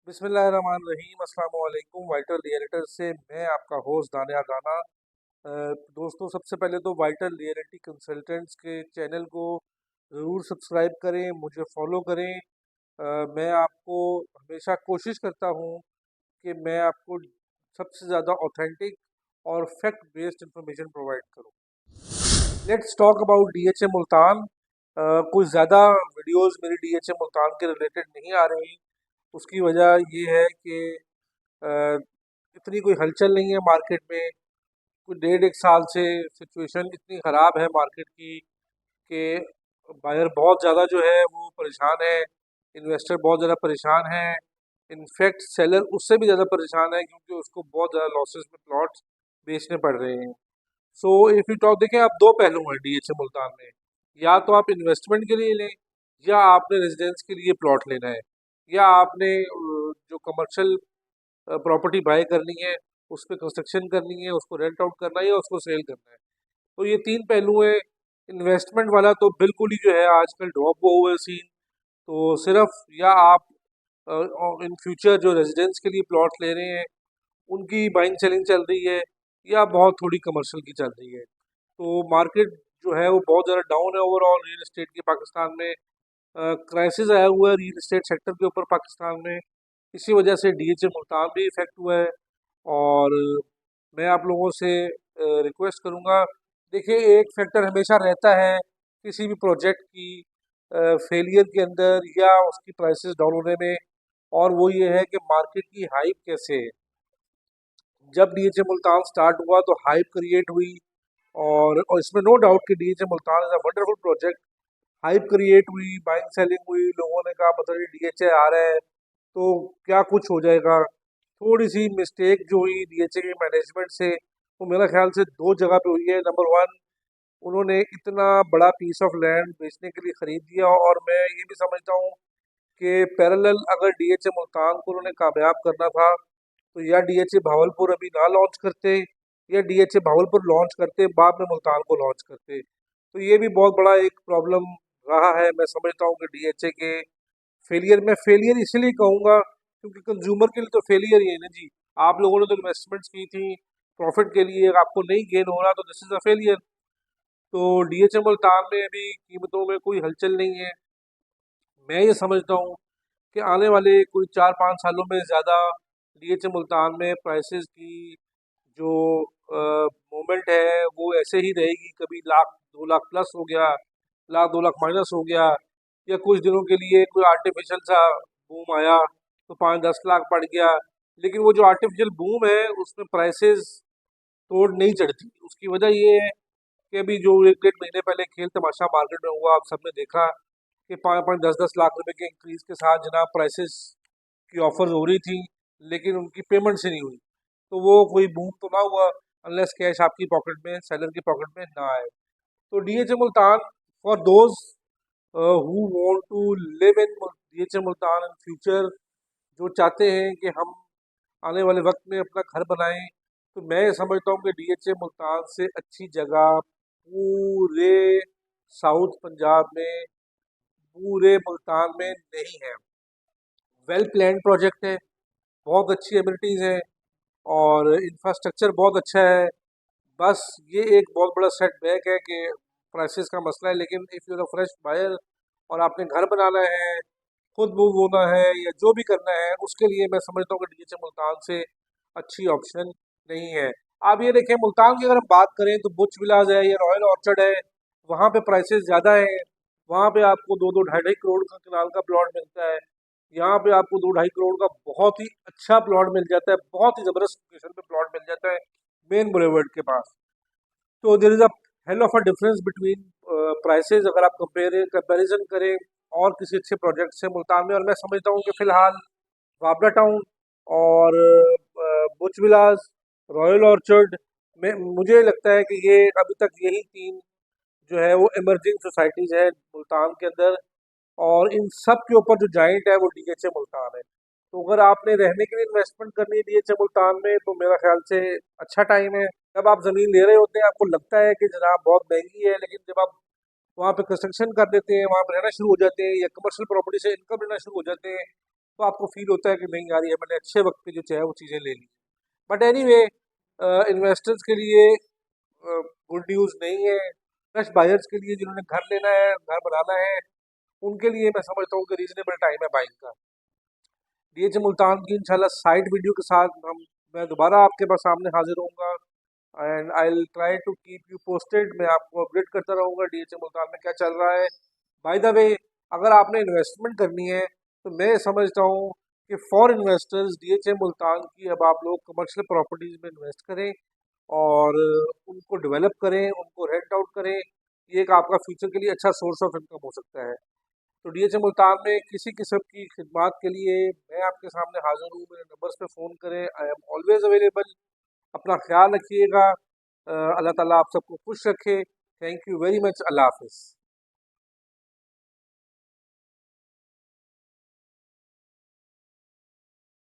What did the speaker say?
बिस्मिल्लाहिर्रहमानिर्रहीम अस्सलाम वालेकुम। वाइटल रियल्टर से मैं आपका होस्ट दानिया राना। दोस्तों, सबसे पहले तो वाइटल रियलिटी कंसल्टेंट्स के चैनल को ज़रूर सब्सक्राइब करें, मुझे फॉलो करें। मैं आपको हमेशा कोशिश करता हूँ कि मैं आपको सबसे ज़्यादा ऑथेंटिक और फैक्ट बेस्ड इंफॉर्मेशन प्रोवाइड करूँ। Let's talk about DHA Multan. कुछ ज़्यादा वीडियोस मेरी डीएचए मुल्तान के रिलेटेड नहीं आ रही। उसकी वजह ये है कि अ, इतनी कोई हलचल नहीं है मार्केट में। कुछ डेढ़ एक साल से सिचुएशन इतनी ख़राब है मार्केट की कि बायर बहुत ज़्यादा जो है वो परेशान है, इन्वेस्टर बहुत ज़्यादा परेशान है। इनफैक्ट सेलर उससे भी ज़्यादा परेशान है क्योंकि उसको बहुत ज़्यादा लॉसेस में प्लॉट्स बेचने पड़ रहे हैं। सो इफ़ यू टॉक, देखें, आप दो पहलू हैं डीएचए मुल्तान में। या तो आप इन्वेस्टमेंट के लिए लें, या आपने रेजिडेंस के लिए प्लॉट लेना है, या आपने जो कमर्शियल प्रॉपर्टी बाय करनी है, उस पर कंस्ट्रक्शन करनी है, उसको रेंट आउट करना है या उसको सेल करना है। तो ये तीन पहलू हैं। इन्वेस्टमेंट वाला तो बिल्कुल ही जो है आजकल ड्रॉप हुआ हुआ है सीन। तो सिर्फ या आप इन फ्यूचर जो रेजिडेंस के लिए प्लॉट ले रहे हैं उनकी बाइंग सेलिंग चल रही है, या बहुत थोड़ी कमर्शियल की चल रही है। तो मार्केट जो है वो बहुत ज़्यादा डाउन है ओवरऑल रियल एस्टेट के पाकिस्तान में। क्राइसिस आया हुआ है रियल एस्टेट सेक्टर के ऊपर पाकिस्तान में। इसी वजह से डीएचए मुल्तान भी इफेक्ट हुआ है। और मैं आप लोगों से रिक्वेस्ट करूंगा, देखिए, एक फैक्टर हमेशा रहता है किसी भी प्रोजेक्ट की फेलियर के अंदर या उसकी प्राइसेस डाउन होने में, और वो ये है कि मार्केट की हाइप कैसे है। जब डीएचए मुल्तान स्टार्ट हुआ तो हाइप क्रिएट हुई, और इसमें नो डाउट कि DHA Multan is a wonderful project. Hype create हुई, बाइंग सेलिंग हुई, लोगों ने कहा पता नहीं डीएचए आ रहा है तो क्या कुछ हो जाएगा। थोड़ी सी मिस्टेक जो हुई डीएचए के मैनेजमेंट से, वो मेरा ख्याल से दो जगह पे हुई है। नंबर वन, उन्होंने इतना बड़ा पीस ऑफ लैंड बेचने के लिए खरीद दिया, और मैं ये भी समझता हूँ कि पैरेलल अगर डीएचए मुल्तान को उन्होंने कामयाब करना था तो या डीएचए भावलपुर अभी ना लॉन्च करते, या डीएचए भावलपुर लॉन्च करते बाद में मुल्तान को लॉन्च करते। तो ये भी बहुत बड़ा एक प्रॉब्लम रहा है। मैं समझता हूँ कि डीएचए के फेलियर, मैं फेलियर इसलिए कहूँगा क्योंकि कंज्यूमर के लिए तो फेलियर ही है ना जी। आप लोगों ने तो इन्वेस्टमेंट्स की थी प्रॉफिट के लिए, आपको नहीं गेन हो रहा तो दिस इज अ फेलियर। तो डीएचए मुल्तान में अभी कीमतों में कोई हलचल नहीं है। मैं ये समझता हूँ कि आने वाले कोई 4-5 सालों में ज़्यादा डीएचए मुल्तान में प्राइसेस की जो मूवमेंट है वो ऐसे ही रहेगी। कभी लाख 2 लाख प्लस हो गया, लाख 2 लाख माइनस हो गया, या कुछ दिनों के लिए कोई आर्टिफिशियल सा बूम आया तो 5-10 लाख बढ़ गया। लेकिन वो जो आर्टिफिशियल बूम है उसमें प्राइसेस तोड़ नहीं चढ़ती। उसकी वजह ये है कि अभी जो 1-1.5 महीने पहले खेल तमाशा मार्केट में हुआ, आप सबने देखा कि 5-5 10-10 लाख रुपए के इंक्रीज के साथ जनाब प्राइसेस की ऑफर्स हो रही थी, लेकिन उनकी पेमेंट से नहीं हुई। तो वो कोई बूम तो ना हुआ अनलेस कैश आपकी पॉकेट में, सेलर की पॉकेट में ना आए। तो DHA Multan, for those who want to live in DHA Multan in future, जो चाहते हैं कि हम आने वाले वक्त में अपना घर बनाएं, तो मैं ये समझता हूँ कि डीएचए मुल्तान से अच्छी जगह पूरे साउथ पंजाब में, पूरे मुल्तान में नहीं है। वेल प्लान प्रोजेक्ट है, बहुत अच्छी एमिनिटीज़ हैं, और इंफ्रास्ट्रक्चर बहुत अच्छा है। बस ये एक बहुत बड़ा सेटबैक है कि प्राइसेस का मसला है। लेकिन if you are fresh buyer और आपने घर बनाना है, खुद मूव होना है, या जो भी करना है, उसके लिए मैं समझता हूँ कि डीएचए मुल्तान से अच्छी ऑप्शन नहीं है। आप ये देखें, मुल्तान की अगर हम बात करें तो बुच विलाज है या रॉयल ऑर्चर्ड है, वहाँ पे प्राइसेस ज़्यादा हैं। वहाँ पे आपको 2-2 ढाई-ढाई करोड़ का कनाल का प्लॉट मिलता है। यहाँ पे आपको 2-2.5 करोड़ का बहुत ही अच्छा प्लॉट मिल जाता है, बहुत ही ज़बरदस्त लोकेशन पे प्लॉट मिल जाता है मेन बुलेवर्ड के पास। तो there is a hell of a difference between prices अगर आप कंपेरिजन करें और किसी अच्छे प्रोजेक्ट से मुल्तान में। और मैं समझता हूँ कि फ़िलहाल वाबरा टाउन और बुच विलास, रॉयल ऑर्चर्ड में मुझे लगता है कि ये अभी तक यही तीन जो है वो इमर्जिंग सोसाइटीज़ है मुल्तान के अंदर। और इन सब के ऊपर जो जाइंट है वो डीएचए मुल्तान है। तो अगर आपने रहने के लिए इन्वेस्टमेंट करनी है डीएचए मुल्तान में तो मेरा ख्याल से अच्छा टाइम है। जब आप ज़मीन ले रहे होते हैं आपको लगता है कि जनाब बहुत महंगी है, लेकिन जब आप वहाँ पे कंस्ट्रक्शन कर देते हैं, वहाँ पे रहना शुरू हो जाते हैं, या कमर्शियल प्रॉपर्टी से इनकम लेना शुरू हो जाते हैं, तो आपको फील होता है कि नहीं यार ये मैंने अच्छे वक्त पे जो चाहे वो चीज़ें ले ली। बट एनीवे, इन्वेस्टर्स के लिए गुड न्यूज़ नहीं है। फ्रेश बायर्स के लिए जिन्होंने घर लेना है, घर बनाना है, उनके लिए मैं समझता हूँ कि रीजनेबल टाइम है बाइंग का। डीएच मुल्तान की इंशाल्लाह साइड वीडियो के साथ मैं दोबारा आपके पास सामने हाजिर होऊंगा, and I will try to keep you posted. मैं आपको अपडेट करता रहूँगा डीएच मुल्तान में क्या चल रहा है। बाय द वे, अगर आपने इन्वेस्टमेंट करनी है तो मैं समझता हूँ कि फॉर इन्वेस्टर्स डीएच मुल्तान की अब आप लोग कमर्शियल प्रॉपर्टीज़ में इन्वेस्ट करें और उनको डेवलप करें, उनको रेंट आउट करें। ये एक आपका फ्यूचर के लिए अच्छा सोर्स ऑफ इनकम हो सकता है। तो डीएच मुल्तान में किसी किस्म की खिदमात के लिए मैं आपके सामने हाजिर हूँ। मेरे नंबर्स पे फ़ोन करें, आई एम ऑलवेज अवेलेबल। अपना ख्याल रखिएगा। अल्लाह ताला आप सबको खुश रखे। Thank you very much. अल्लाह हाफिज़।